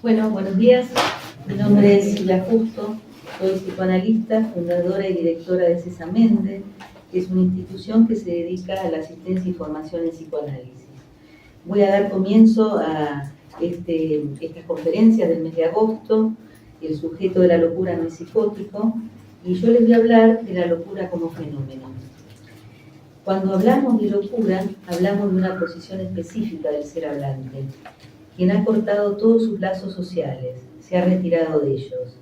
Bueno, buenos días. Mi nombre es Silvia Justo, soy psicoanalista, fundadora y directora de Cesamende, que es una institución que se dedica a la asistencia y formación en psicoanálisis. Voy a dar comienzo a estas conferencias del mes de agosto. El sujeto de la locura no es psicótico, y yo les voy a hablar de la locura como fenómeno. Cuando hablamos de locura, hablamos de una posición específica del ser hablante, quien ha cortado todos sus lazos sociales, se ha retirado de ellos.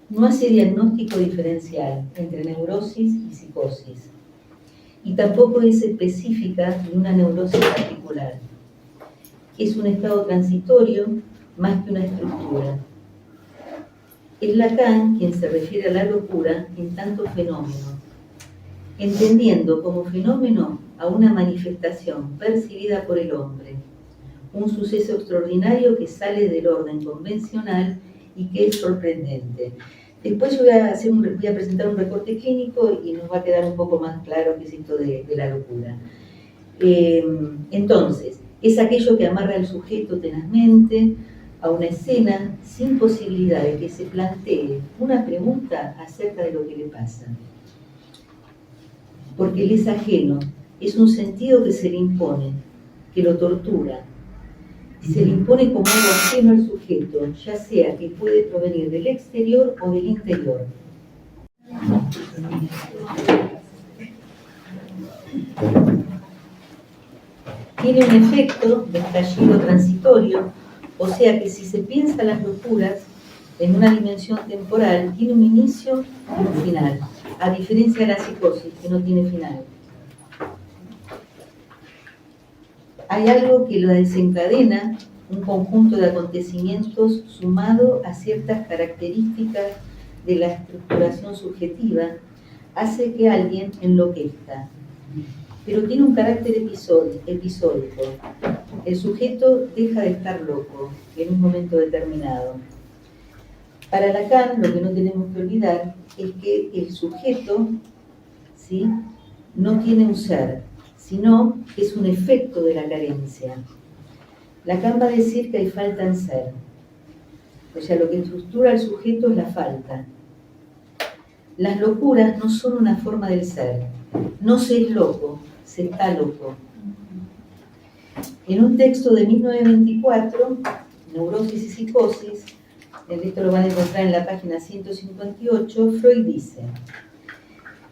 No hace diagnóstico diferencial entre neurosis y psicosis, y tampoco es específica de una neurosis particular. Es un estado transitorio más que una estructura. Es Lacan quien se refiere a la locura en tanto fenómeno, entendiendo como fenómeno a una manifestación percibida por el hombre, un suceso extraordinario que sale del orden convencional y que es sorprendente. Después yo voy a presentar un recorte clínico y nos va a quedar un poco más claro qué es esto de la locura. Entonces, es aquello que amarra al sujeto tenazmente a una escena sin posibilidad de que se plantee una pregunta acerca de lo que le pasa. Porque el es ajeno, es un sentido que se le impone, que lo tortura. Se le impone como algo ajeno al sujeto, ya sea que puede provenir del exterior o del interior. Tiene un efecto de estallido transitorio, o sea que si se piensa las locuras en una dimensión temporal, tiene un inicio y un final, a diferencia de la psicosis, que no tiene final. Hay algo que lo desencadena, un conjunto de acontecimientos sumado a ciertas características de la estructuración subjetiva, hace que alguien enloquezca. Pero tiene un carácter episódico. El sujeto deja de estar loco en un momento determinado. Para Lacan, lo que no tenemos que olvidar es que el sujeto, ¿sí?, no tiene un ser, sino que es un efecto de la carencia. Lacan va a decir que hay falta en ser. O sea, lo que estructura al sujeto es la falta. Las locuras no son una forma del ser. No se es loco, se está loco. En un texto de 1924, Neurosis y psicosis, esto lo van a encontrar en la página 158, Freud dice: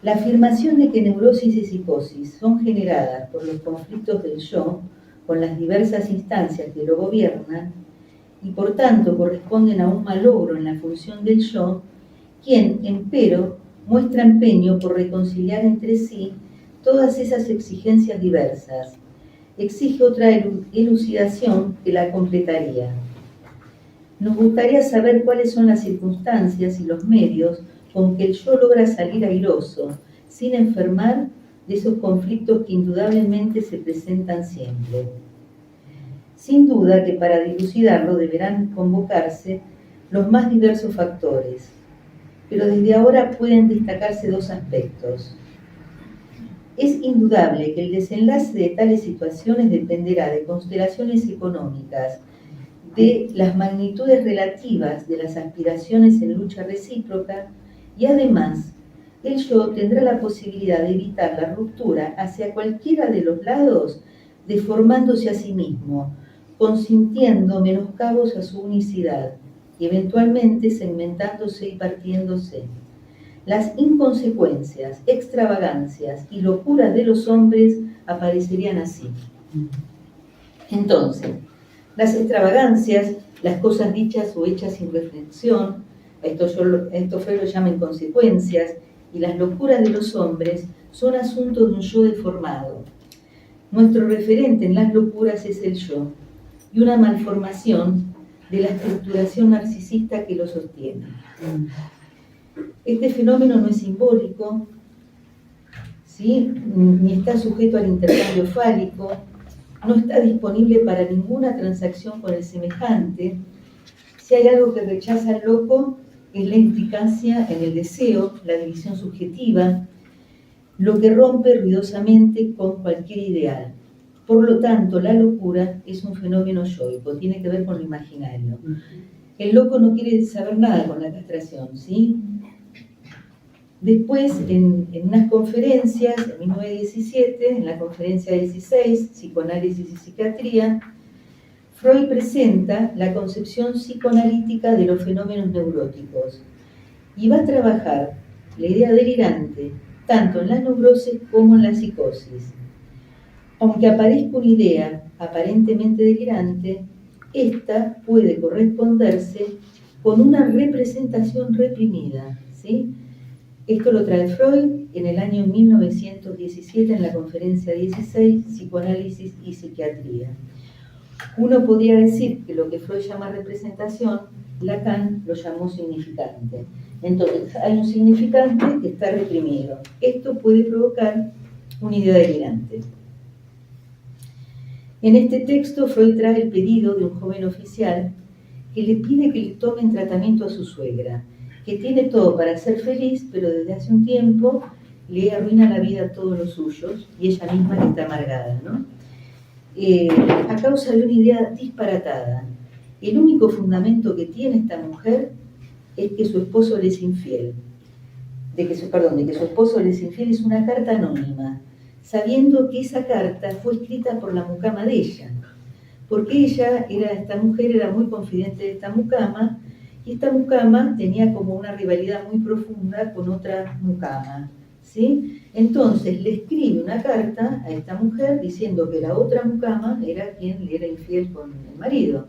la afirmación de que neurosis y psicosis son generadas por los conflictos del yo con las diversas instancias que lo gobiernan y por tanto corresponden a un malogro en la función del yo, quien, empero, muestra empeño por reconciliar entre sí todas esas exigencias diversas, exige otra elucidación que la completaría. Nos gustaría saber cuáles son las circunstancias y los medios con que el yo logra salir airoso, sin enfermar de esos conflictos que indudablemente se presentan siempre. Sin duda que para dilucidarlo deberán convocarse los más diversos factores, pero desde ahora pueden destacarse dos aspectos. Es indudable que el desenlace de tales situaciones dependerá de consideraciones económicas, de las magnitudes relativas de las aspiraciones en lucha recíproca, y además el yo tendrá la posibilidad de evitar la ruptura hacia cualquiera de los lados, deformándose a sí mismo, consintiendo menoscabos a su unicidad y eventualmente segmentándose y partiéndose. Las inconsecuencias, extravagancias y locuras de los hombres aparecerían así. Entonces, las extravagancias, las cosas dichas o hechas sin reflexión, esto Freud lo llama inconsecuencias, y las locuras de los hombres son asuntos de un yo deformado. Nuestro referente en las locuras es el yo, y una malformación de la estructuración narcisista que lo sostiene. Este fenómeno no es simbólico, ¿sí?, ni está sujeto al intercambio fálico, no está disponible para ninguna transacción con el semejante. Si hay algo que rechaza al loco, es la implicancia en el deseo, la división subjetiva, lo que rompe ruidosamente con cualquier ideal. Por lo tanto, la locura es un fenómeno yoico, tiene que ver con lo imaginario. El loco no quiere saber nada con la castración, ¿sí? Después, en unas conferencias, en 1917, en la conferencia 16, Psicoanálisis y Psiquiatría, Freud presenta la concepción psicoanalítica de los fenómenos neuróticos y va a trabajar la idea delirante tanto en la neurosis como en la psicosis. Aunque aparezca una idea aparentemente delirante, esta puede corresponderse con una representación reprimida, ¿sí? Esto lo trae Freud en el año 1917 en la conferencia 16, Psicoanálisis y Psiquiatría. Uno podría decir que lo que Freud llama representación, Lacan lo llamó significante. Entonces, hay un significante que está reprimido. Esto puede provocar una idea delirante. En este texto, Freud trae el pedido de un joven oficial que le pide que le tomen tratamiento a su suegra, que tiene todo para ser feliz, pero desde hace un tiempo le arruina la vida a todos los suyos y ella misma que está amargada, ¿no? A causa de una idea disparatada. El único fundamento que tiene esta mujer es que su esposo le es infiel. De que su esposo le es infiel es una carta anónima, sabiendo que esa carta fue escrita por la mucama de ella, porque esta mujer era muy confidente de esta mucama, y esta mucama tenía como una rivalidad muy profunda con otra mucama, ¿sí? Entonces le escribe una carta a esta mujer diciendo que la otra mucama era quien le era infiel con el marido,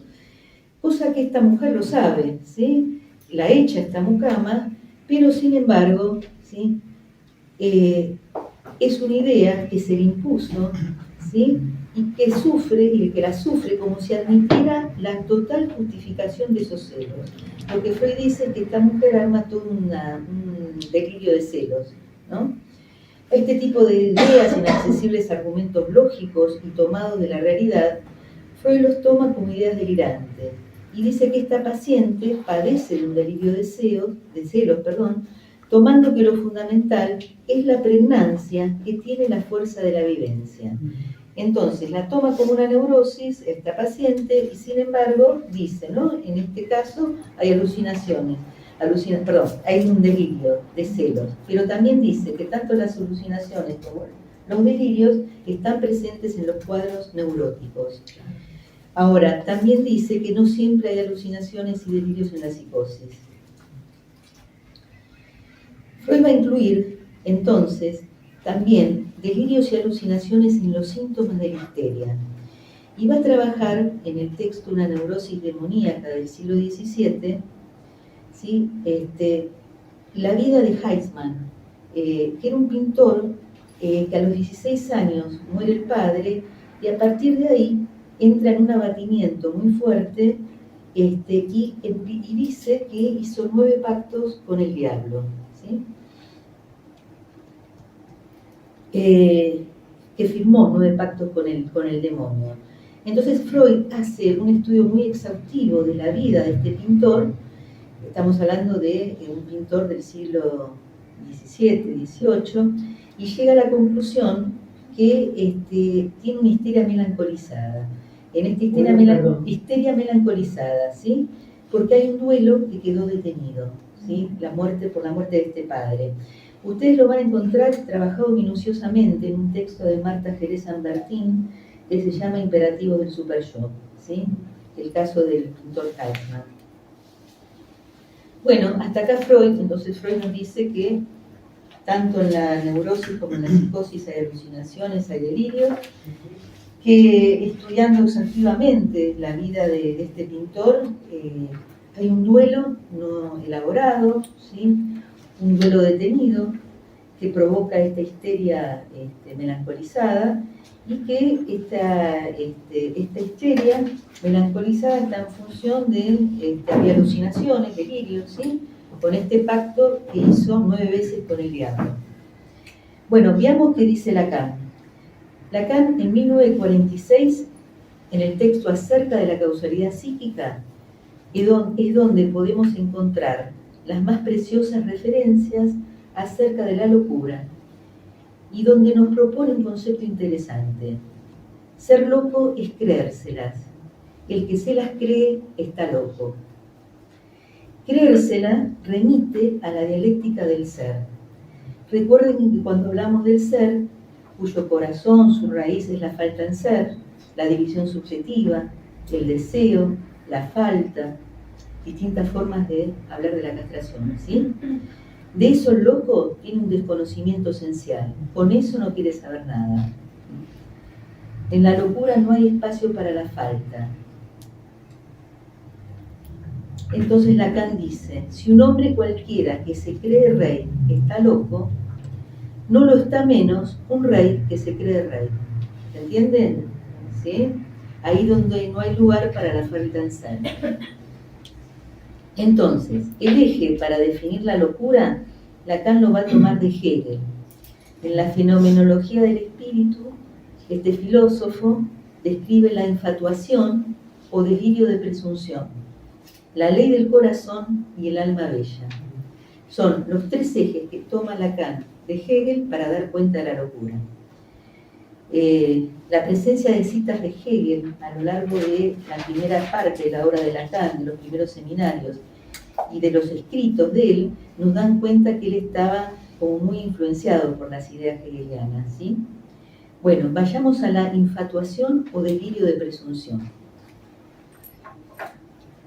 cosa que esta mujer lo sabe, ¿sí? La echa esta mucama, pero sin embargo, ¿sí? Es una idea que se le impuso, ¿sí? Y que la sufre como si admitiera la total justificación de esos celos. Lo que Freud dice es que esta mujer arma todo un delirio de celos, ¿no? Este tipo de ideas, inaccesibles argumentos lógicos y tomados de la realidad, Freud los toma como ideas delirantes y dice que esta paciente padece de un delirio de celos, tomando que lo fundamental es la pregnancia que tiene la fuerza de la vivencia. Entonces la toma como una neurosis esta paciente y sin embargo dice, ¿no? En este caso hay alucinaciones. Hay un delirio de celos, pero también dice que tanto las alucinaciones como los delirios están presentes en los cuadros neuróticos. Ahora, también dice que no siempre hay alucinaciones y delirios en la psicosis. Freud va a incluir, entonces, también delirios y alucinaciones en los síntomas de la histeria. Y va a trabajar en el texto Una neurosis demoníaca del siglo XVII, ¿sí? La vida de Heisman, que era un pintor que a los 16 años muere el padre y a partir de ahí entra en un abatimiento muy fuerte y dice que hizo 9 pactos con el diablo, ¿sí? Que firmó 9 pactos con el demonio. Entonces Freud hace un estudio muy exhaustivo de la vida de este pintor. Estamos hablando de un pintor del siglo XVII, XVIII, y llega a la conclusión que tiene una histeria melancolizada. En esta histeria melancolizada, ¿sí? Porque hay un duelo que quedó detenido, ¿sí? Por la muerte de este padre. Ustedes lo van a encontrar trabajado minuciosamente en un texto de Marta Jerez Ambertín que se llama Imperativos del Super-Yo, ¿sí? El caso del pintor Heisman. Bueno, hasta acá Freud. Entonces Freud nos dice que tanto en la neurosis como en la psicosis hay alucinaciones, hay delirios, que estudiando exhaustivamente la vida de este pintor, hay un duelo no elaborado, ¿sí? Un duelo detenido que provoca esta histeria melancolizada y que esta histeria melancolizada está en función de alucinaciones, delirios, ¿sí? Con este pacto que hizo 9 veces con el diablo. Bueno, veamos qué dice Lacan. Lacan, en 1946, en el texto acerca de la causalidad psíquica, es donde podemos encontrar las más preciosas referencias acerca de la locura y donde nos propone un concepto interesante. Ser loco es creérselas. El que se las cree está loco. Creérsela remite a la dialéctica del ser. Recuerden que cuando hablamos del ser, cuyo corazón, su raíz es la falta en ser, la división subjetiva, el deseo, la falta, distintas formas de hablar de la castración, ¿sí? De eso el loco tiene un desconocimiento esencial. Con eso no quiere saber nada. En la locura no hay espacio para la falta. Entonces Lacan dice, si un hombre cualquiera que se cree rey está loco, no lo está menos un rey que se cree rey. ¿Se entienden? ¿Sí? Ahí donde no hay lugar para la falta en ser. Entonces, el eje para definir la locura, Lacan lo va a tomar de Hegel. En la fenomenología del espíritu, este filósofo describe la infatuación o delirio de presunción, la ley del corazón y el alma bella. Son los tres ejes que toma Lacan de Hegel para dar cuenta de la locura. La presencia de citas de Hegel a lo largo de la primera parte de la obra de Lacan, de los primeros seminarios, y de los escritos de él, nos dan cuenta que él estaba como muy influenciado por las ideas hegelianas, ¿sí? Bueno, vayamos a la infatuación o delirio de presunción.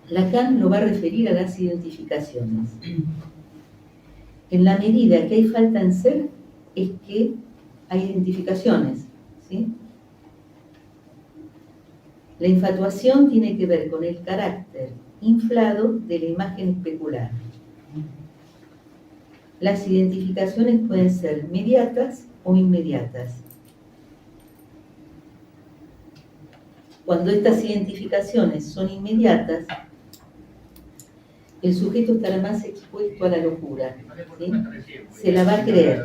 Lacan lo va a referir a las identificaciones. En la medida que hay falta en ser, es que hay identificaciones, ¿sí? La infatuación tiene que ver con el carácter inflado de la imagen especular. Las identificaciones pueden ser mediatas o inmediatas. Cuando estas identificaciones son inmediatas, el sujeto estará más expuesto a la locura, ¿sí? Se la va a creer.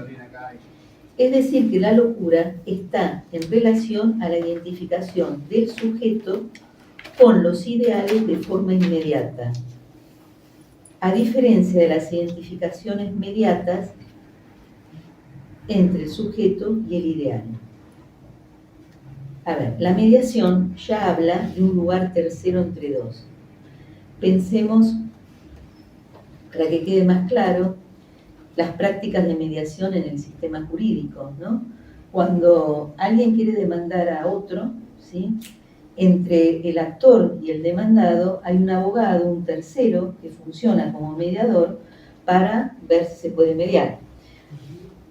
Es decir, que la locura está en relación a la identificación del sujeto con los ideales de forma inmediata, a diferencia de las identificaciones mediatas entre el sujeto y el ideal. A ver, la mediación ya habla de un lugar tercero entre dos. Pensemos, para que quede más claro, las prácticas de mediación en el sistema jurídico, ¿no? Cuando alguien quiere demandar a otro, ¿sí? Entre el actor y el demandado hay un abogado, un tercero, que funciona como mediador para ver si se puede mediar.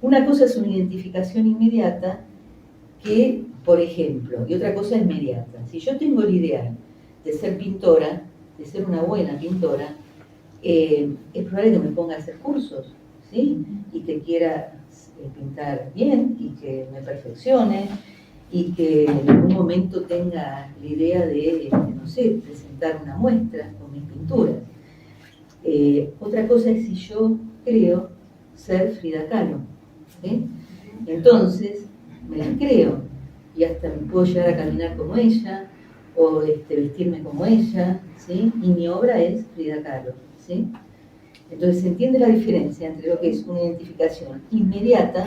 Una cosa es una identificación inmediata que, por ejemplo, y otra cosa es inmediata. Si yo tengo el ideal de ser pintora, de ser una buena pintora, es probable que me ponga a hacer cursos, ¿sí? Y que quiera pintar bien y que me perfeccione y que en algún momento tenga la idea de, no sé, presentar una muestra con mis pinturas. Otra cosa es si yo creo ser Frida Kahlo, ¿sí? Entonces, me las creo y hasta me puedo llegar a caminar como ella o vestirme como ella, ¿sí? Y mi obra es Frida Kahlo, ¿sí? Entonces se entiende la diferencia entre lo que es una identificación inmediata,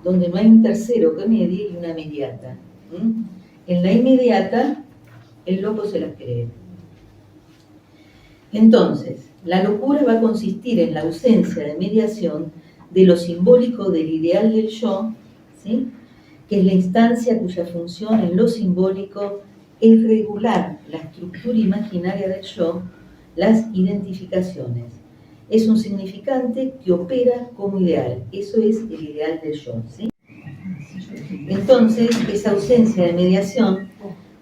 donde no hay un tercero que medie, y una mediata. En la inmediata, el loco se las cree. Entonces, la locura va a consistir en la ausencia de mediación de lo simbólico del ideal del yo, ¿sí? Que es la instancia cuya función en lo simbólico es regular la estructura imaginaria del yo, las identificaciones. Es un significante que opera como ideal. Eso es el ideal del yo, ¿sí? Entonces, esa ausencia de mediación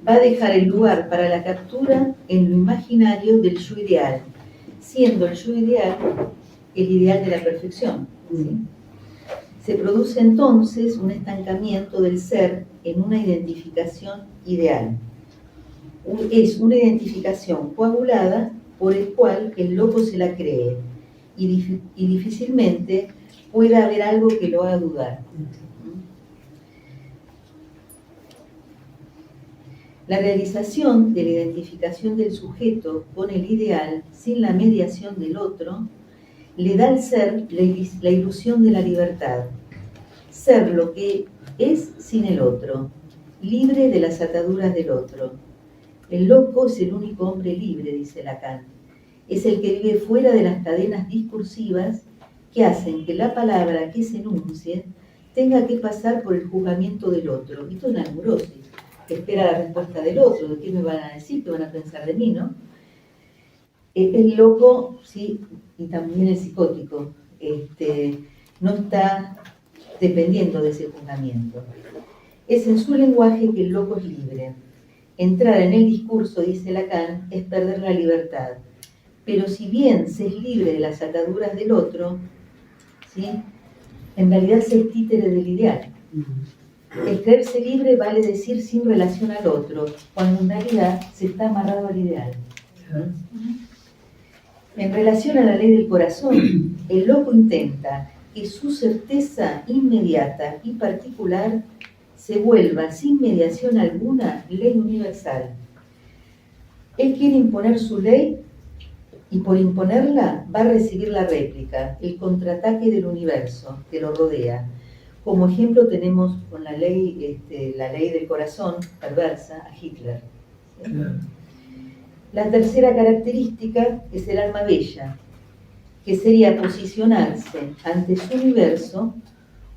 va a dejar el lugar para la captura en lo imaginario del yo ideal, siendo el yo ideal el ideal de la perfección, ¿sí? Se produce entonces un estancamiento del ser en una identificación ideal. Es una identificación coagulada por el cual el loco se la cree y difícilmente puede haber algo que lo haga dudar. La realización de la identificación del sujeto con el ideal sin la mediación del otro le da al ser la ilusión de la libertad, ser lo que es sin el otro, libre de las ataduras del otro. El loco es el único hombre libre, dice Lacan. Es el que vive fuera de las cadenas discursivas que hacen que la palabra que se enuncie tenga que pasar por el juzgamiento del otro. Esto es una neurosis, que espera la respuesta del otro, de qué me van a decir, qué van a pensar de mí, ¿no? El loco, sí, y también el psicótico, no está dependiendo de ese juzgamiento. Es en su lenguaje que el loco es libre. Entrar en el discurso, dice Lacan, es perder la libertad. Pero si bien se es libre de las ataduras del otro, ¿sí?, en realidad se es títere del ideal. El creerse libre vale decir sin relación al otro, cuando en realidad se está amarrado al ideal. En relación a la ley del corazón, el loco intenta que su certeza inmediata y particular se vuelva sin mediación alguna ley universal. Él quiere imponer su ley y por imponerla va a recibir la réplica, el contraataque del universo que lo rodea. Como ejemplo tenemos con la ley del corazón perversa a Hitler. ¿Sí? Claro. La tercera característica es el alma bella, que sería posicionarse ante su universo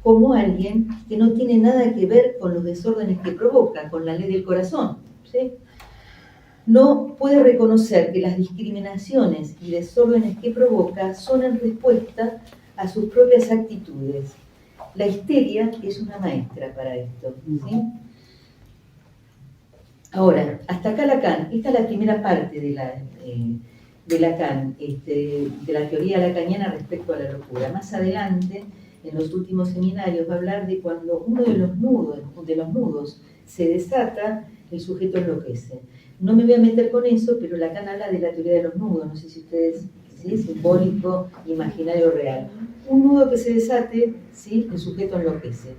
como alguien que no tiene nada que ver con los desórdenes que provoca, con la ley del corazón. ¿Sí? No puede reconocer que las discriminaciones y desórdenes que provoca son en respuesta a sus propias actitudes. La histeria es una maestra para esto. ¿Sí? Ahora, hasta acá Lacan, esta es la primera parte de Lacan, de la teoría lacaniana respecto a la locura. Más adelante, en los últimos seminarios, va a hablar de cuando uno de los nudos se desata, el sujeto enloquece. No me voy a meter con eso, pero Lacan habla de la teoría de los nudos, no sé si ustedes, ¿sí?, simbólico, imaginario, real. Un nudo que se desate, ¿sí?, el sujeto enloquece.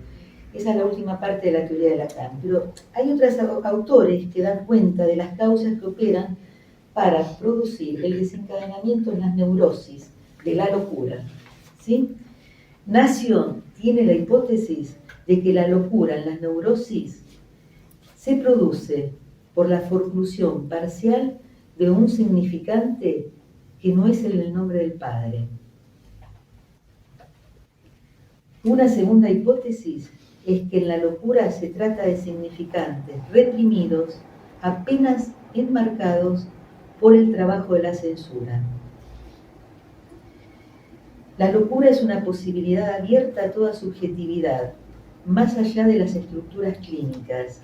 Esa es la última parte de la teoría de Lacan. Pero hay otros autores que dan cuenta de las causas que operan para producir el desencadenamiento en las neurosis de la locura. ¿Sí? Nación tiene la hipótesis de que la locura en las neurosis se produce por la forclusión parcial de un significante que no es el nombre del padre. Una segunda hipótesis es que en la locura se trata de significantes reprimidos, apenas enmarcados por el trabajo de la censura. La locura es una posibilidad abierta a toda subjetividad, más allá de las estructuras clínicas,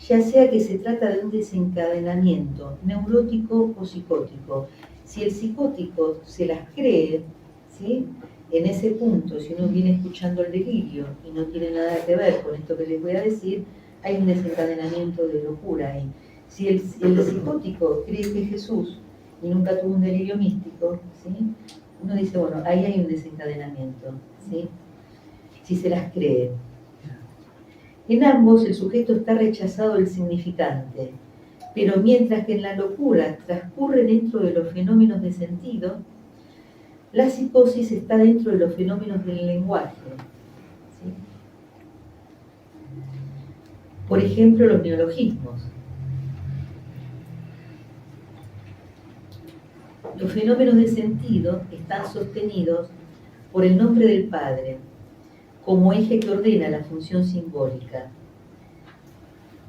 ya sea que se trata de un desencadenamiento neurótico o psicótico. Si el psicótico se las cree, ¿sí?, en ese punto, si uno viene escuchando el delirio y no tiene nada que ver con esto que les voy a decir, hay un desencadenamiento de locura ahí. Si el psicótico cree que es Jesús y nunca tuvo un delirio místico, ¿sí?, uno dice, bueno, ahí hay un desencadenamiento, ¿sí?, si se las cree. En ambos el sujeto está rechazado del significante, pero mientras que en la locura transcurre dentro de los fenómenos de sentido, la psicosis está dentro de los fenómenos del lenguaje. ¿Sí? Por ejemplo, los neologismos. Los fenómenos de sentido están sostenidos por el nombre del Padre, como eje que ordena la función simbólica.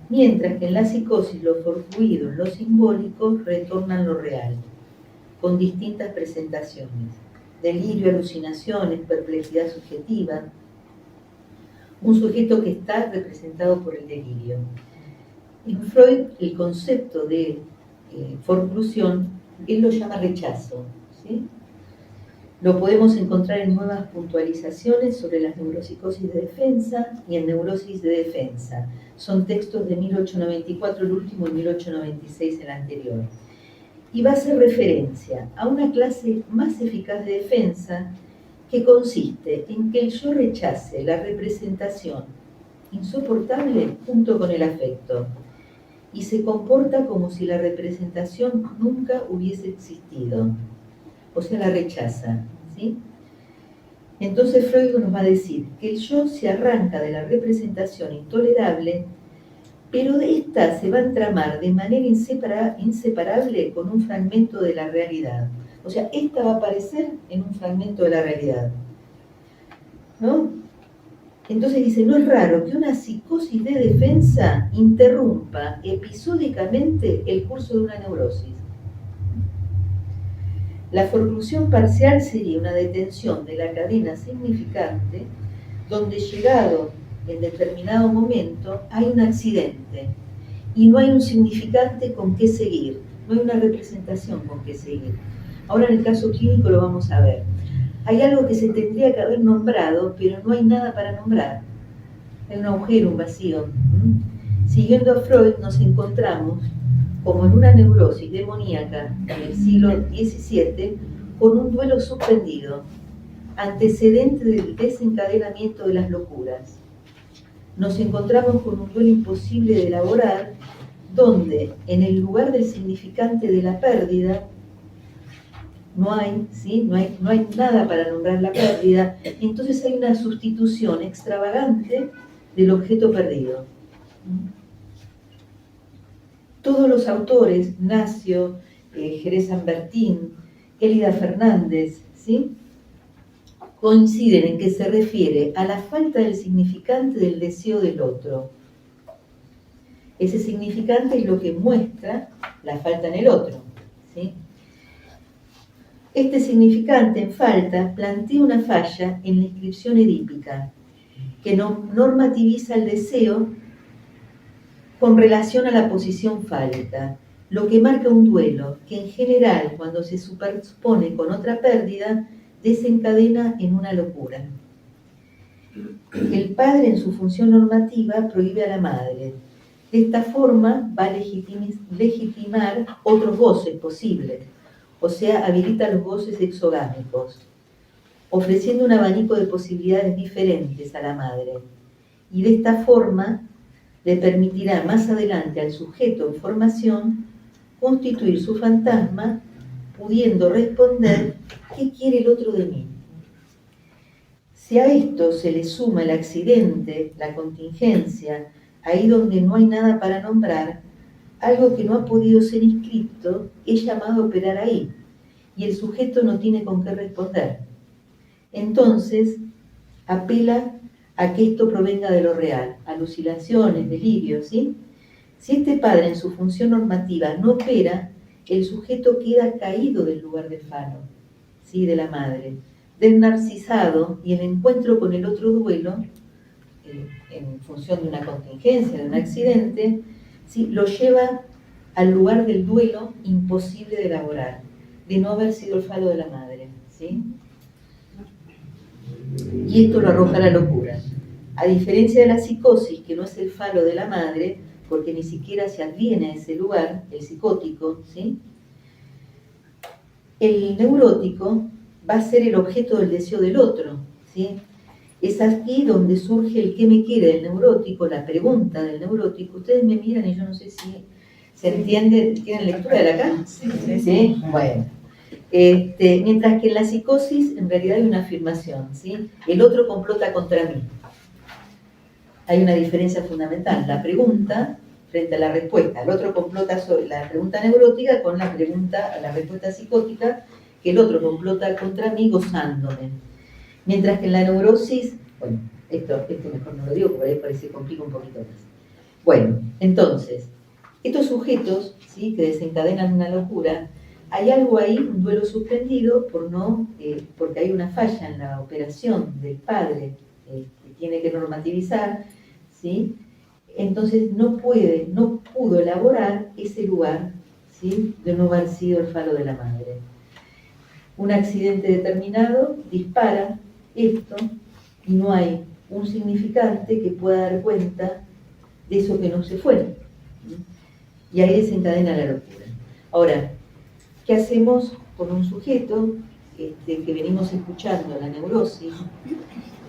Mientras que en la psicosis lo fortuido, lo simbólico, retornan lo real, con distintas presentaciones. Delirio, alucinaciones, perplejidad subjetiva. Un sujeto que está representado por el delirio. En Freud, el concepto de forclusión, él lo llama rechazo. ¿Sí? Lo podemos encontrar en nuevas puntualizaciones sobre las neuropsicosis de defensa y en neurosis de defensa. Son textos de 1894 el último y 1896 el anterior. Y va a hacer referencia a una clase más eficaz de defensa que consiste en que el yo rechace la representación insoportable junto con el afecto y se comporta como si la representación nunca hubiese existido. O sea, la rechaza. ¿Sí? Entonces Freud nos va a decir que el yo se arranca de la representación intolerable pero de esta se va a entramar de manera inseparable con un fragmento de la realidad. O sea, esta va a aparecer en un fragmento de la realidad, ¿no? Entonces dice, no es raro que una psicosis de defensa interrumpa episódicamente el curso de una neurosis. La forclusión parcial sería una detención de la cadena significante donde, llegado en determinado momento, hay un accidente y no hay un significante con qué seguir, no hay una representación con qué seguir. Ahora en el caso clínico lo vamos a ver. Hay algo que se tendría que haber nombrado, pero no hay nada para nombrar. Hay un agujero, un vacío. Siguiendo a Freud, nos encontramos como en una neurosis demoníaca en el siglo XVII, con un duelo suspendido, antecedente del desencadenamiento de las locuras. Nos encontramos con un duelo imposible de elaborar, donde en el lugar del significante de la pérdida no hay, ¿sí? no hay nada para nombrar la pérdida, y entonces hay una sustitución extravagante del objeto perdido. Todos los autores, Nacio, Jerez Ambertín, Elida Fernández, ¿sí?, coinciden en que se refiere a la falta del significante del deseo del otro. Ese significante es lo que muestra la falta en el otro, ¿sí? Este significante en falta plantea una falla en la inscripción edípica, que normativiza el deseo con relación a la posición fálica, lo que marca un duelo que en general, cuando se superpone con otra pérdida, desencadena en una locura. El padre, en su función normativa, prohíbe a la madre. De esta forma va a legitimar otros goces posibles, o sea, habilita los goces exogámicos, ofreciendo un abanico de posibilidades diferentes a la madre. Y de esta forma le permitirá más adelante al sujeto en formación constituir su fantasma, pudiendo responder: ¿qué quiere el otro de mí? Si a esto se le suma el accidente, la contingencia, ahí donde no hay nada para nombrar, algo que no ha podido ser inscrito es llamado a operar ahí, y el sujeto no tiene con qué responder. Entonces, apela a que esto provenga de lo real, alucinaciones, delirios, ¿sí? Si este padre en su función normativa no opera, el sujeto queda caído del lugar del falo, ¿sí?, de la madre, desnarcisado, y el encuentro con el otro duelo, en función de una contingencia, de un accidente, ¿sí?, lo lleva al lugar del duelo imposible de elaborar, de no haber sido el falo de la madre, ¿sí? Y esto lo arroja a la locura. A diferencia de la psicosis, que no es el falo de la madre, porque ni siquiera se adviene a ese lugar, el psicótico, ¿sí?, el neurótico va a ser el objeto del deseo del otro, ¿sí? Es aquí donde surge el qué me quiere del neurótico, la pregunta del neurótico. Ustedes me miran y yo no sé si se entiende. ¿Tienen lectura de acá? Sí. ¿Sí? Bueno. Mientras que en la psicosis en realidad hay una afirmación, ¿sí? El otro complota contra mí. Hay una diferencia fundamental. La pregunta frente a la respuesta. El otro complota sobre la pregunta neurótica con la respuesta psicótica, que el otro complota contra mí gozándome. Mientras que en la neurosis, bueno, esto mejor no lo digo porque ahí parece que complica un poquito más. Bueno, entonces, estos sujetos, ¿sí?, que desencadenan una locura, hay algo ahí, un duelo suspendido, porque hay una falla en la operación del padre que tiene que normativizar, ¿sí? Entonces no pudo elaborar ese lugar, ¿sí?, de no haber sido el falo de la madre. Un accidente determinado dispara esto y no hay un significante que pueda dar cuenta de eso que no se fue. Y ahí desencadena la locura. Ahora, ¿qué hacemos con un sujeto que venimos escuchando, la neurosis?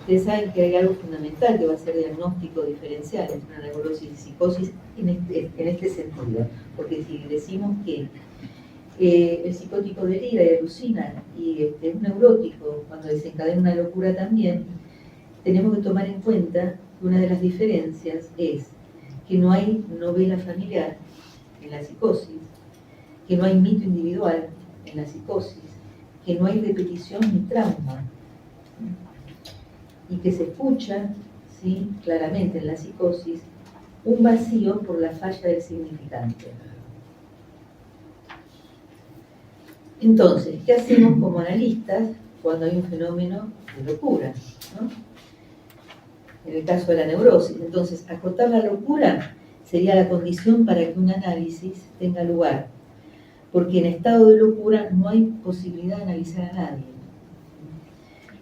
Ustedes saben que hay algo fundamental que va a ser diagnóstico diferencial entre una neurosis y psicosis en este sentido. Porque si decimos que el psicótico delira y alucina y un neurótico cuando desencadena una locura también, tenemos que tomar en cuenta que una de las diferencias es que no hay novela familiar en la psicosis, que no hay mito individual en la psicosis, que no hay repetición ni trauma, y que se escucha, ¿sí?, claramente en la psicosis un vacío por la falla del significante. Entonces, ¿qué hacemos como analistas cuando hay un fenómeno de locura, ¿no? En el caso de la neurosis, entonces, acotar la locura sería la condición para que un análisis tenga lugar, porque en estado de locura no hay posibilidad de analizar a nadie.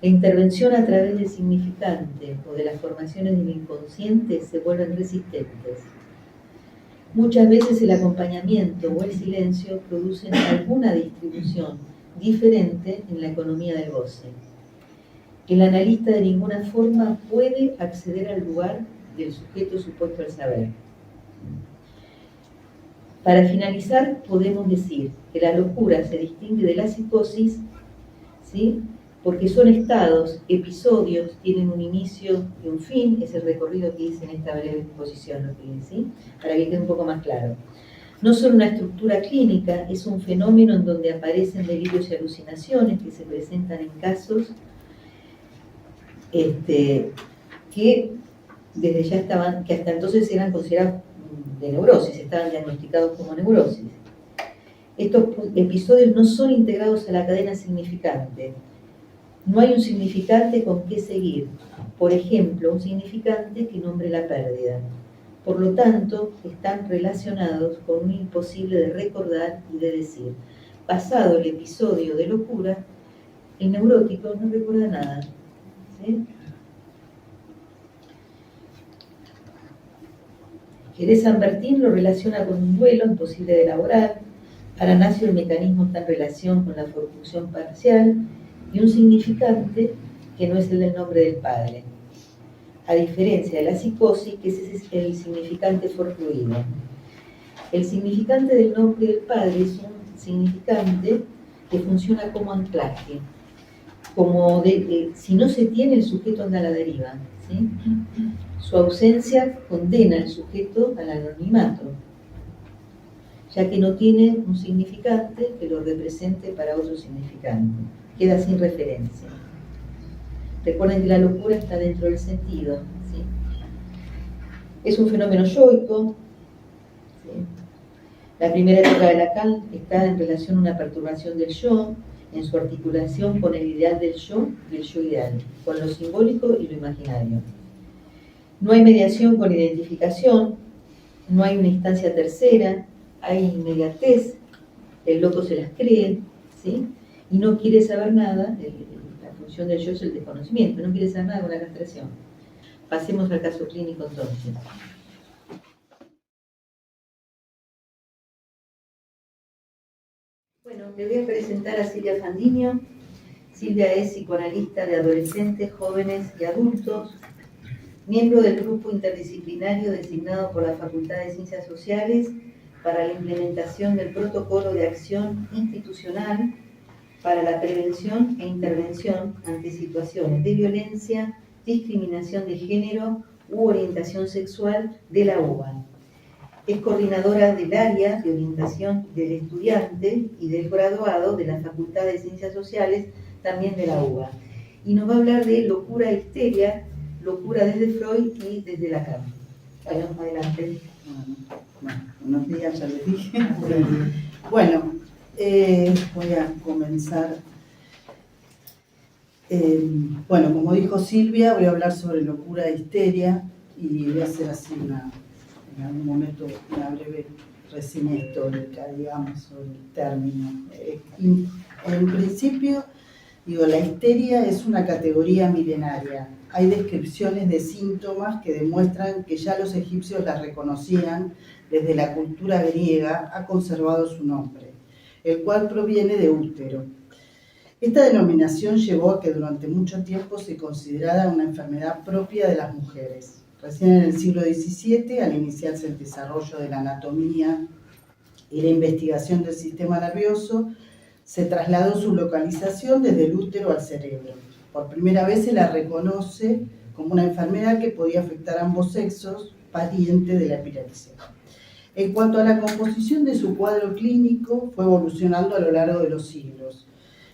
La intervención a través del significante o de las formaciones del inconsciente se vuelven resistentes. Muchas veces el acompañamiento o el silencio producen alguna distribución diferente en la economía del goce. El analista de ninguna forma puede acceder al lugar del sujeto supuesto al saber. Para finalizar, podemos decir que la locura se distingue de la psicosis, ¿sí?, porque son estados, episodios, tienen un inicio y un fin, es el recorrido que hice en esta breve exposición, ¿sí?, para que quede un poco más claro. No son una estructura clínica, es un fenómeno en donde aparecen delirios y alucinaciones que se presentan en casos que desde ya estaban, que hasta entonces eran considerados de neurosis, estaban diagnosticados como neurosis. Estos episodios no son integrados a la cadena significante. No hay un significante con qué seguir. Por ejemplo, un significante que nombre la pérdida. Por lo tanto, están relacionados con un imposible de recordar y de decir. Pasado el episodio de locura, el neurótico no recuerda nada, ¿sí? Jerez San Martín lo relaciona con un duelo imposible de elaborar. Aranasio, el mecanismo está en relación con la formación parcial y un significante que no es el del nombre del padre. A diferencia de la psicosis, que ese es el significante forfluido. El significante del nombre del padre es un significante que funciona como anclaje. Como si no se tiene, el sujeto anda a la deriva, ¿sí? Su ausencia condena al sujeto al anonimato, ya que no tiene un significante que lo represente para otro significante. Queda sin referencia. Recuerden que la locura está dentro del sentido, ¿sí? Es un fenómeno yoico, ¿sí? La primera época de Lacan está en relación a una perturbación del yo, en su articulación con el ideal del yo y el yo ideal, con lo simbólico y lo imaginario. No hay mediación con identificación, no hay una instancia tercera, hay inmediatez, el loco se las cree, ¿sí?, y no quiere saber nada. La función del yo es el desconocimiento, no quiere saber nada con la castración. Pasemos al caso clínico entonces. Bueno, le voy a presentar a Silvia Fandiño. Silvia es psicoanalista de adolescentes, jóvenes y adultos, miembro del grupo interdisciplinario designado por la Facultad de Ciencias Sociales para la implementación del protocolo de acción institucional para la prevención e intervención ante situaciones de violencia, discriminación de género u orientación sexual de la UBA. Es coordinadora del área de orientación del estudiante y del graduado de la Facultad de Ciencias Sociales, también de la UBA. Y nos va a hablar de locura e histeria, locura desde Freud y desde Lacan. Bueno, adelante. Bueno, buenos días, ya les dije. Bueno, voy a comenzar. Bueno, como dijo Silvia, voy a hablar sobre locura e histeria y voy a hacer así en algún momento una breve reseña histórica, digamos, sobre el término. En principio, digo, la histeria es una categoría milenaria. Hay descripciones de síntomas que demuestran que ya los egipcios las reconocían. Desde la cultura griega ha conservado su nombre, el cual proviene de útero. Esta denominación llevó a que durante mucho tiempo se considerara una enfermedad propia de las mujeres. Recién en el siglo XVII, al iniciarse el desarrollo de la anatomía y la investigación del sistema nervioso, se trasladó su localización desde el útero al cerebro. Por primera vez se la reconoce como una enfermedad que podía afectar a ambos sexos, pariente de la epilepsia. En cuanto a la composición de su cuadro clínico, fue evolucionando a lo largo de los siglos.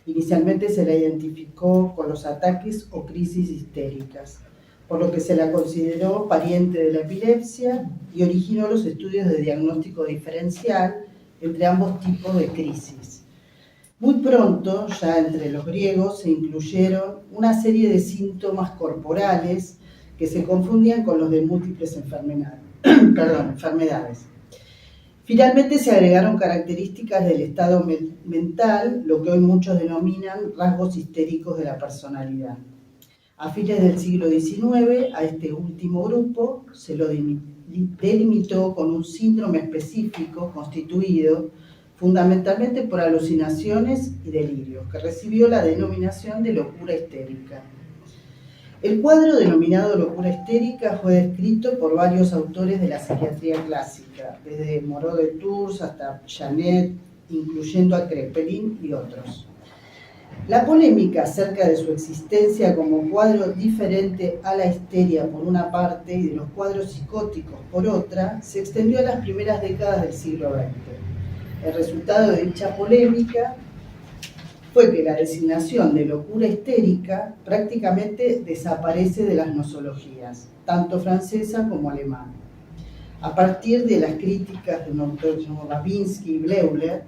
Inicialmente se la identificó con los ataques o crisis histéricas, por lo que se la consideró pariente de la epilepsia y originó los estudios de diagnóstico diferencial entre ambos tipos de crisis. Muy pronto, ya entre los griegos, se incluyeron una serie de síntomas corporales que se confundían con los de múltiples enfermedades. Finalmente se agregaron características del estado mental, lo que hoy muchos denominan rasgos histéricos de la personalidad. A fines del siglo XIX, a este último grupo se lo delimitó con un síndrome específico constituido fundamentalmente por alucinaciones y delirios, que recibió la denominación de locura histérica. El cuadro denominado locura histérica fue descrito por varios autores de la psiquiatría clásica, desde Moreau de Tours hasta Janet, incluyendo a Kraepelin y otros. La polémica acerca de su existencia como cuadro diferente a la histeria por una parte y de los cuadros psicóticos por otra, se extendió a las primeras décadas del siglo XX. El resultado de dicha polémica fue que la designación de locura histérica prácticamente desaparece de las nosologías, tanto francesa como alemana. A partir de las críticas de un autor como Babinski y Bleuler,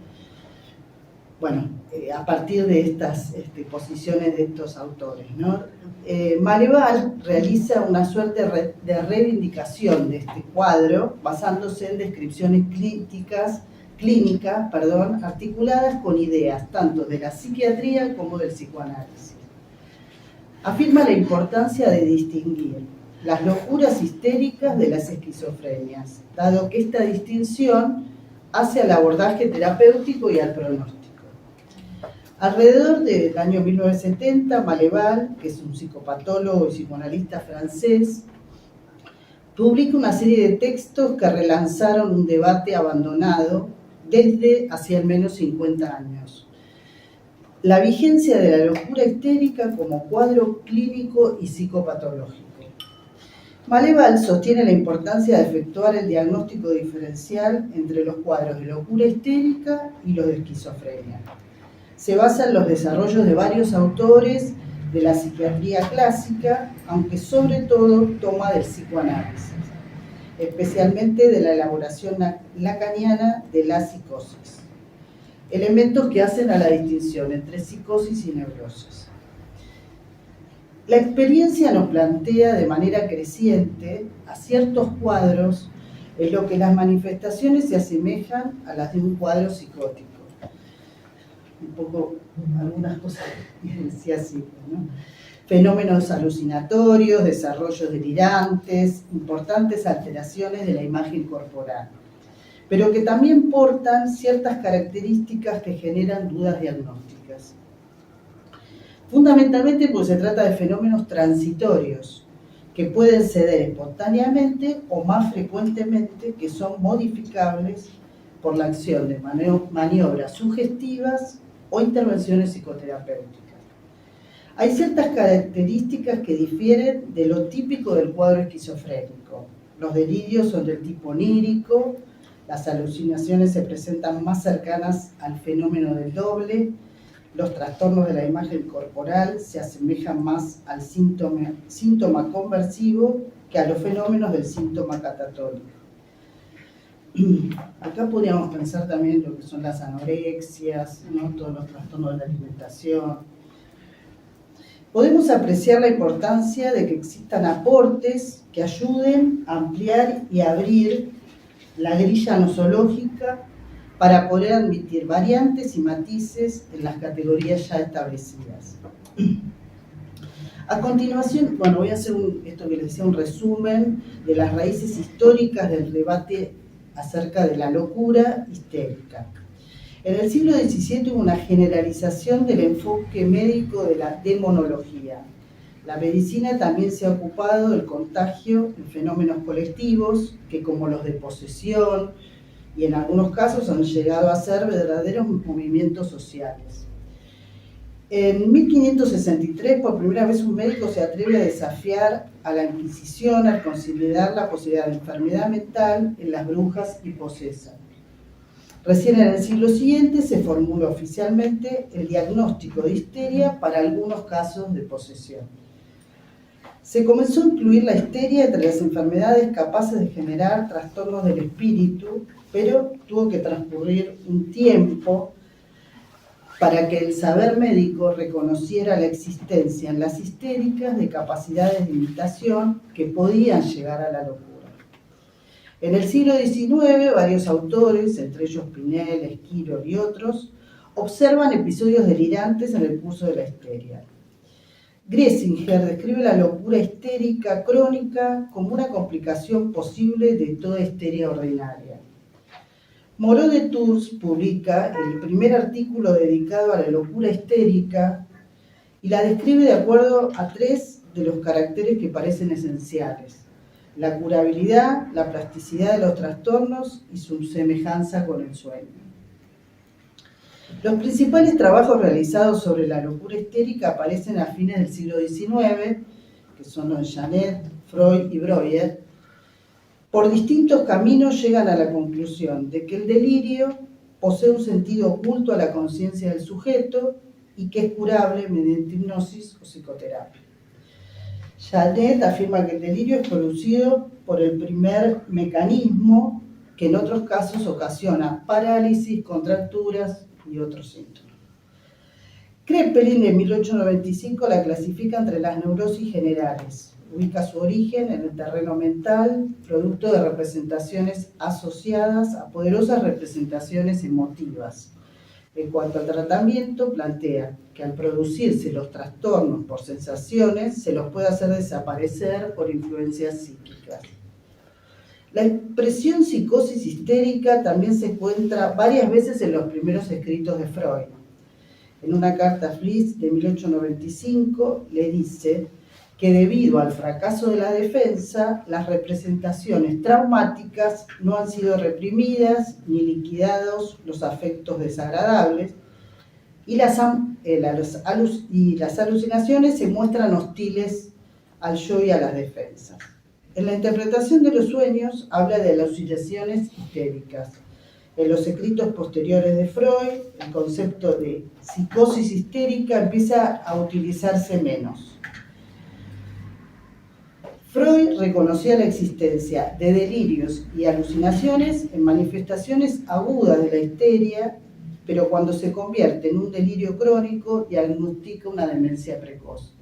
a partir de estas posiciones de estos autores, ¿no? Maleval realiza una suerte de reivindicación de este cuadro basándose en descripciones clínicas, articuladas con ideas tanto de la psiquiatría como del psicoanálisis. Afirma la importancia de distinguir las locuras histéricas de las esquizofrenias, dado que esta distinción hace al abordaje terapéutico y al pronóstico. Alrededor del año 1970, Maleval, que es un psicopatólogo y psicoanalista francés, publica una serie de textos que relanzaron un debate abandonado desde hace al menos 50 años. La vigencia de la locura histérica como cuadro clínico y psicopatológico. Maleval sostiene la importancia de efectuar el diagnóstico diferencial entre los cuadros de locura histérica y los de esquizofrenia. Se basa en los desarrollos de varios autores de la psiquiatría clásica, aunque sobre todo toma del psicoanálisis, especialmente de la elaboración lacaniana de la psicosis, elementos que hacen a la distinción entre psicosis y neurosis. La experiencia nos plantea de manera creciente a ciertos cuadros en los que las manifestaciones se asemejan a las de un cuadro psicótico. Un poco, algunas cosas que decía así, ¿no? Fenómenos alucinatorios, desarrollos delirantes, importantes alteraciones de la imagen corporal, pero que también portan ciertas características que generan dudas diagnósticas. Fundamentalmente porque se trata de fenómenos transitorios, que pueden ceder espontáneamente o más frecuentemente que son modificables por la acción de maniobras sugestivas o intervenciones psicoterapéuticas. Hay ciertas características que difieren de lo típico del cuadro esquizofrénico. Los delirios son del tipo onírico, las alucinaciones se presentan más cercanas al fenómeno del doble, los trastornos de la imagen corporal se asemejan más al síntoma conversivo que a los fenómenos del síntoma catatónico. Acá podríamos pensar también lo que son las anorexias, ¿no? Todos los trastornos de la alimentación. Podemos apreciar la importancia de que existan aportes que ayuden a ampliar y abrir la grilla nosológica para poder admitir variantes y matices en las categorías ya establecidas. A continuación, voy a hacer esto que les decía, un resumen de las raíces históricas del debate acerca de la locura histérica. En el siglo XVII hubo una generalización del enfoque médico de la demonología. La medicina también se ha ocupado del contagio en fenómenos colectivos que, como los de posesión, y en algunos casos han llegado a ser verdaderos movimientos sociales. En 1563, por primera vez, un médico se atreve a desafiar a la Inquisición al considerar la posibilidad de enfermedad mental en las brujas y posesas. Recién en el siglo siguiente se formula oficialmente el diagnóstico de histeria para algunos casos de posesión. Se comenzó a incluir la histeria entre las enfermedades capaces de generar trastornos del espíritu, pero tuvo que transcurrir un tiempo para que el saber médico reconociera la existencia en las histéricas de capacidades de imitación que podían llegar a la locura. En el siglo XIX, varios autores, entre ellos Pinel, Esquirol y otros, observan episodios delirantes en el curso de la histeria. Griesinger describe la locura histérica crónica como una complicación posible de toda histeria ordinaria. Moreau de Tours publica el primer artículo dedicado a la locura histérica y la describe de acuerdo a 3 de los caracteres que parecen esenciales: la curabilidad, la plasticidad de los trastornos y su semejanza con el sueño. Los principales trabajos realizados sobre la locura histérica aparecen a fines del siglo XIX, que son los de Janet, Freud y Breuer. Por distintos caminos llegan a la conclusión de que el delirio posee un sentido oculto a la conciencia del sujeto y que es curable mediante hipnosis o psicoterapia. Janet afirma que el delirio es producido por el primer mecanismo que en otros casos ocasiona parálisis, contracturas y otros síntomas. Kraepelin en 1895 la clasifica entre las neurosis generales. Ubica su origen en el terreno mental, producto de representaciones asociadas a poderosas representaciones emotivas. En cuanto al tratamiento, plantea que al producirse los trastornos por sensaciones, se los puede hacer desaparecer por influencias psíquicas. La expresión psicosis histérica también se encuentra varias veces en los primeros escritos de Freud. En una carta a Fliess de 1895 le dice que debido al fracaso de la defensa, las representaciones traumáticas no han sido reprimidas ni liquidados los afectos desagradables y las alucinaciones se muestran hostiles al yo y a las defensas. En la interpretación de los sueños habla de alucinaciones histéricas. En los escritos posteriores de Freud, el concepto de psicosis histérica empieza a utilizarse menos. Freud reconocía la existencia de delirios y alucinaciones en manifestaciones agudas de la histeria, pero cuando se convierte en un delirio crónico diagnostica una demencia precoz.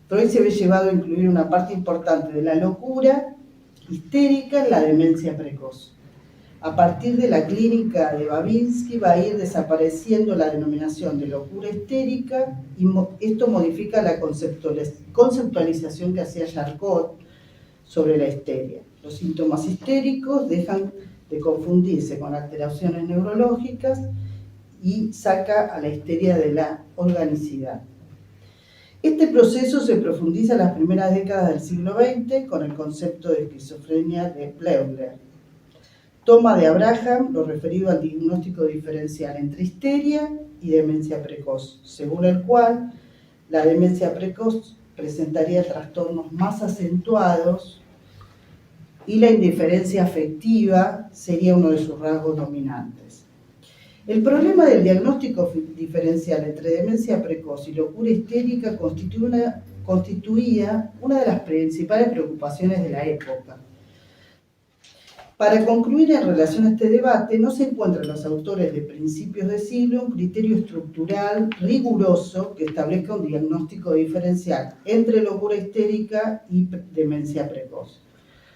Freud se ve llevado a incluir una parte importante de la locura histérica en la demencia precoz. A partir de la clínica de Babinski va a ir desapareciendo la denominación de locura histérica y esto modifica la conceptualización que hacía Charcot sobre la histeria. Los síntomas histéricos dejan de confundirse con alteraciones neurológicas y saca a la histeria de la organicidad. Este proceso se profundiza en las primeras décadas del siglo XX con el concepto de esquizofrenia de Pleugler. Toma de Abraham lo referido al diagnóstico diferencial entre histeria y demencia precoz, según el cual la demencia precoz presentaría trastornos más acentuados y la indiferencia afectiva sería uno de sus rasgos dominantes. El problema del diagnóstico diferencial entre demencia precoz y locura histérica constituía una de las principales preocupaciones de la época. Para concluir en relación a este debate, no se encuentra en los autores de principios de siglo un criterio estructural riguroso que establezca un diagnóstico diferencial entre locura histérica y demencia precoz.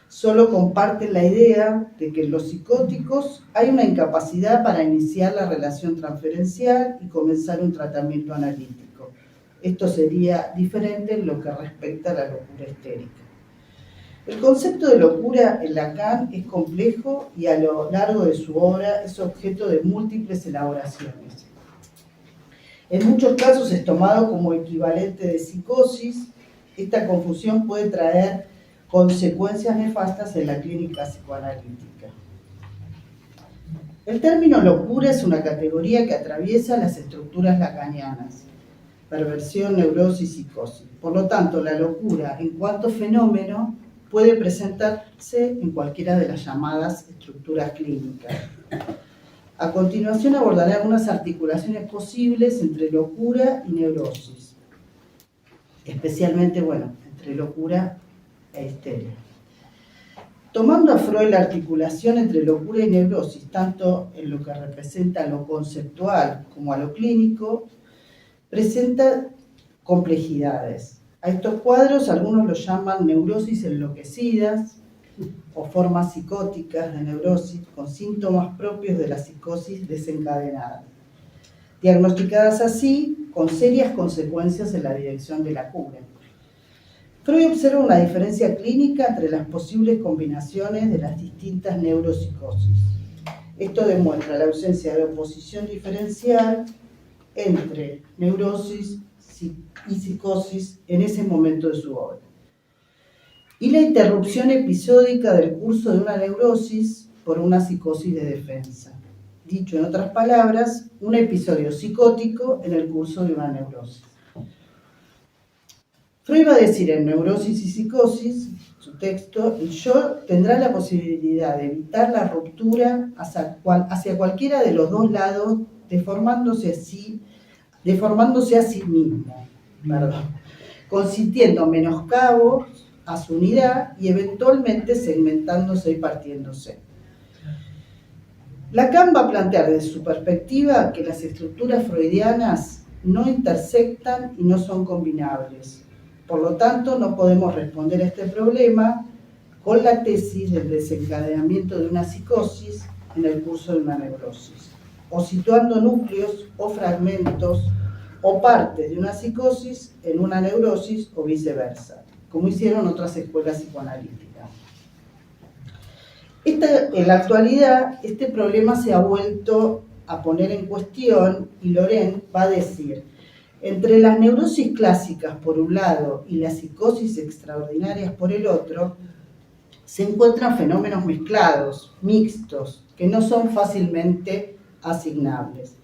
Solo comparten la idea de que en los psicóticos hay una incapacidad para iniciar la relación transferencial y comenzar un tratamiento analítico. Esto sería diferente en lo que respecta a la locura histérica. El concepto de locura en Lacan es complejo y a lo largo de su obra es objeto de múltiples elaboraciones. En muchos casos es tomado como equivalente de psicosis. Esta confusión puede traer consecuencias nefastas en la clínica psicoanalítica. El término locura es una categoría que atraviesa las estructuras lacanianas. perversión, neurosis, psicosis. Por lo tanto, la locura en cuanto fenómeno puede presentarse en cualquiera de las llamadas estructuras clínicas. A continuación abordaré algunas articulaciones posibles entre locura y neurosis, especialmente, entre locura e histeria. Tomando a Freud la articulación entre locura y neurosis, tanto en lo que representa a lo conceptual como a lo clínico, presenta complejidades. A estos cuadros algunos los llaman neurosis enloquecidas o formas psicóticas de neurosis con síntomas propios de la psicosis desencadenada, diagnosticadas así con serias consecuencias en la dirección de la cura. Freud observa una diferencia clínica entre las posibles combinaciones de las distintas neuropsicosis. Esto demuestra la ausencia de oposición diferencial entre neurosis y psicosis en ese momento de su obra. Y la interrupción episódica del curso de una neurosis por una psicosis de defensa. Dicho en otras palabras, un episodio psicótico en el curso de una neurosis. Freud va a decir en Neurosis y Psicosis, su texto, el yo tendrá la posibilidad de evitar la ruptura hacia cualquiera de los dos lados, deformándose a sí mismo, consintiendo menoscabos a su unidad y eventualmente segmentándose y partiéndose. Lacan va a plantear desde su perspectiva que las estructuras freudianas no intersectan y no son combinables. Por lo tanto, no podemos responder a este problema con la tesis del desencadenamiento de una psicosis en el curso de una neurosis, o situando núcleos o fragmentos o partes de una psicosis en una neurosis o viceversa, como hicieron otras escuelas psicoanalíticas. En la actualidad, este problema se ha vuelto a poner en cuestión y Laurent va a decir: entre las neurosis clásicas por un lado y las psicosis extraordinarias por el otro, se encuentran fenómenos mezclados, mixtos, que no son fácilmente asignables.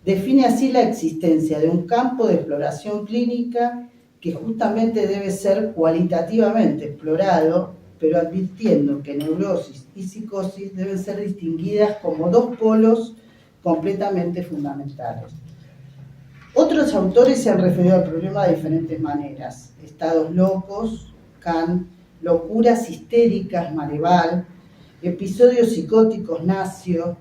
Define así la existencia de un campo de exploración clínica que justamente debe ser cualitativamente explorado, pero advirtiendo que neurosis y psicosis deben ser distinguidas como dos polos completamente fundamentales. Otros autores se han referido al problema de diferentes maneras: estados locos, Kant; locuras histéricas, Mareval; episodios psicóticos, Nacio;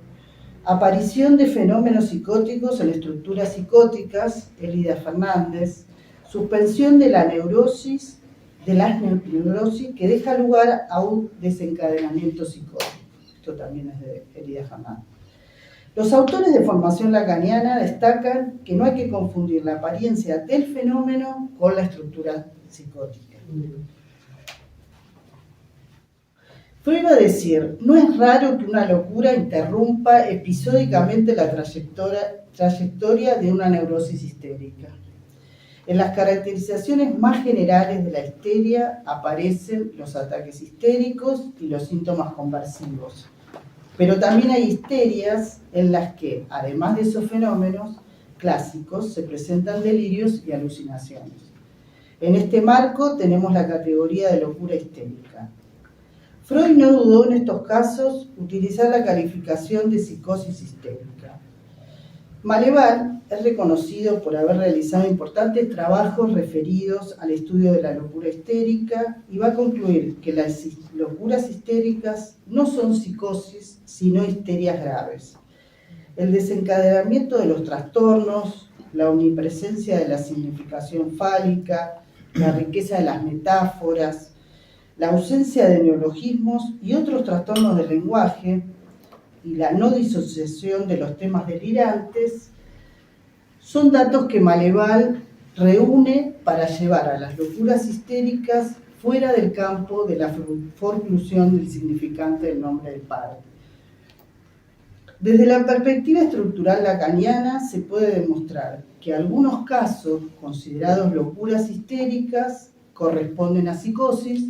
aparición de fenómenos psicóticos en estructuras psicóticas, Elida Fernández; suspensión de la neurosis, de las neurosis que deja lugar a un desencadenamiento psicótico. Esto también es de Elida Fernández. Los autores de formación lacaniana destacan que no hay que confundir la apariencia del fenómeno con la estructura psicótica. Freud va a decir: no es raro que una locura interrumpa episódicamente la trayectoria de una neurosis histérica. En las caracterizaciones más generales de la histeria aparecen los ataques histéricos y los síntomas conversivos. Pero también hay histerias en las que, además de esos fenómenos clásicos, se presentan delirios y alucinaciones. En este marco tenemos la categoría de locura histérica. Freud no dudó en estos casos utilizar la calificación de psicosis histérica. Mareval es reconocido por haber realizado importantes trabajos referidos al estudio de la locura histérica y va a concluir que las locuras histéricas no son psicosis, sino histerias graves. El desencadenamiento de los trastornos, la omnipresencia de la significación fálica, la riqueza de las metáforas, la ausencia de neologismos y otros trastornos del lenguaje, y la no disociación de los temas delirantes, son datos que Mareval reúne para llevar a las locuras histéricas fuera del campo de la forclusión del significante del nombre del Padre. Desde la perspectiva estructural lacaniana se puede demostrar que algunos casos considerados locuras histéricas corresponden a psicosis,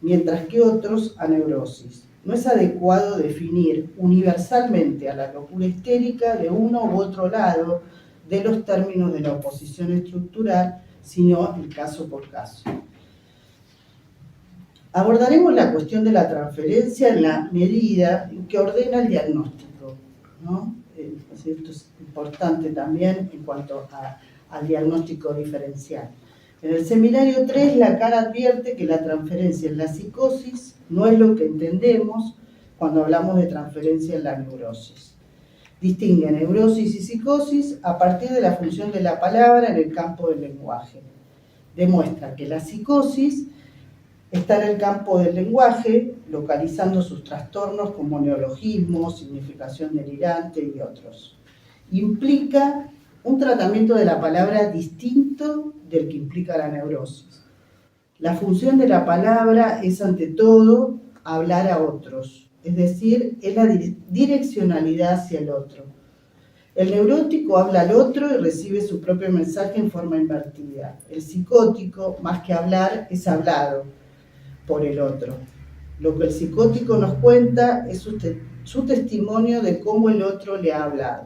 mientras que otros a neurosis. No es adecuado definir universalmente a la locura histérica de uno u otro lado de los términos de la oposición estructural, sino el caso por caso. Abordaremos la cuestión de la transferencia en la medida en que ordena el diagnóstico, ¿no? Esto es importante también en cuanto al diagnóstico diferencial. En el seminario 3, Lacan advierte que la transferencia en la psicosis no es lo que entendemos cuando hablamos de transferencia en la neurosis. Distingue neurosis y psicosis a partir de la función de la palabra en el campo del lenguaje. Demuestra que la psicosis está en el campo del lenguaje, localizando sus trastornos como neologismo, significación delirante y otros. Implica un tratamiento de la palabra distinto del que implica la neurosis. La función de la palabra es, ante todo, hablar a otros, es decir, es la direccionalidad hacia el otro. El neurótico habla al otro y recibe su propio mensaje en forma invertida. El psicótico, más que hablar, es hablado por el otro. Lo que el psicótico nos cuenta es su testimonio de cómo el otro le ha hablado.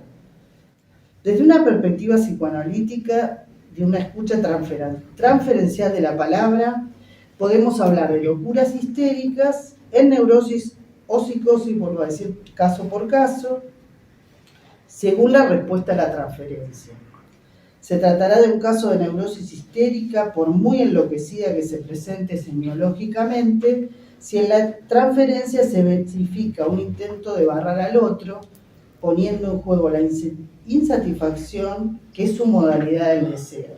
Desde una perspectiva psicoanalítica, de una escucha transferencial de la palabra, podemos hablar de locuras histéricas en neurosis o psicosis, vuelvo a decir, caso por caso, según la respuesta a la transferencia. Se tratará de un caso de neurosis histérica, por muy enloquecida que se presente semiológicamente, si en la transferencia se verifica un intento de barrar al otro, poniendo en juego la insatisfacción, que es su modalidad del deseo.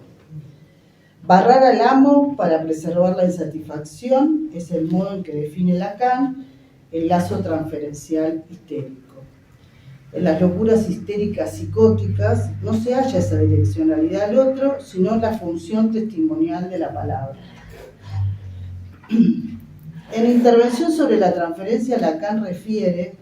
Barrar al amo para preservar la insatisfacción es el modo en que define Lacan el lazo transferencial histérico. En las locuras histéricas psicóticas no se halla esa direccionalidad al otro, sino la función testimonial de la palabra. En la intervención sobre la transferencia, Lacan refiere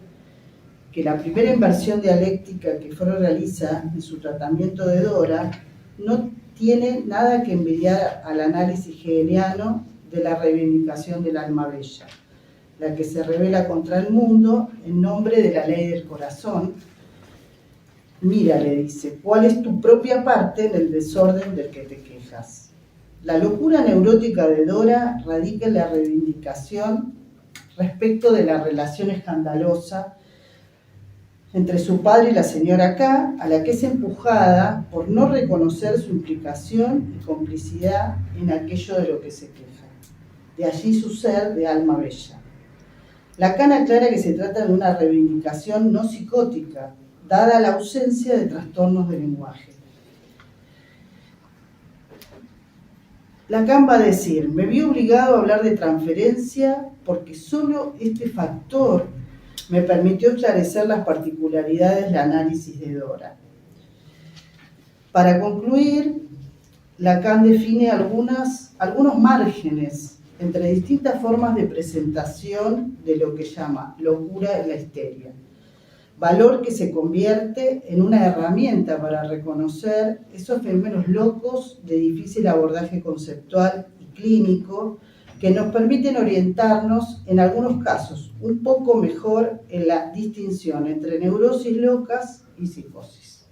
que la primera inversión dialéctica que Freud realiza en su tratamiento de Dora no tiene nada que envidiar al análisis hegeliano de la reivindicación del alma bella, la que se revela contra el mundo en nombre de la ley del corazón. Mira, le dice, ¿cuál es tu propia parte en el desorden del que te quejas? La locura neurótica de Dora radica en la reivindicación respecto de la relación escandalosa entre su padre y la señora K, a la que es empujada por no reconocer su implicación y complicidad en aquello de lo que se queja. De allí su ser de alma bella. Lacan aclara que se trata de una reivindicación no psicótica, dada la ausencia de trastornos de lenguaje. Lacan va a decir, me vi obligado a hablar de transferencia porque solo este factor me permitió esclarecer las particularidades del análisis de Dora. Para concluir, Lacan define algunos márgenes entre distintas formas de presentación de lo que llama locura en la histeria. Valor que se convierte en una herramienta para reconocer esos fenómenos locos de difícil abordaje conceptual y clínico que nos permiten orientarnos, en algunos casos, un poco mejor en la distinción entre neurosis locas y psicosis.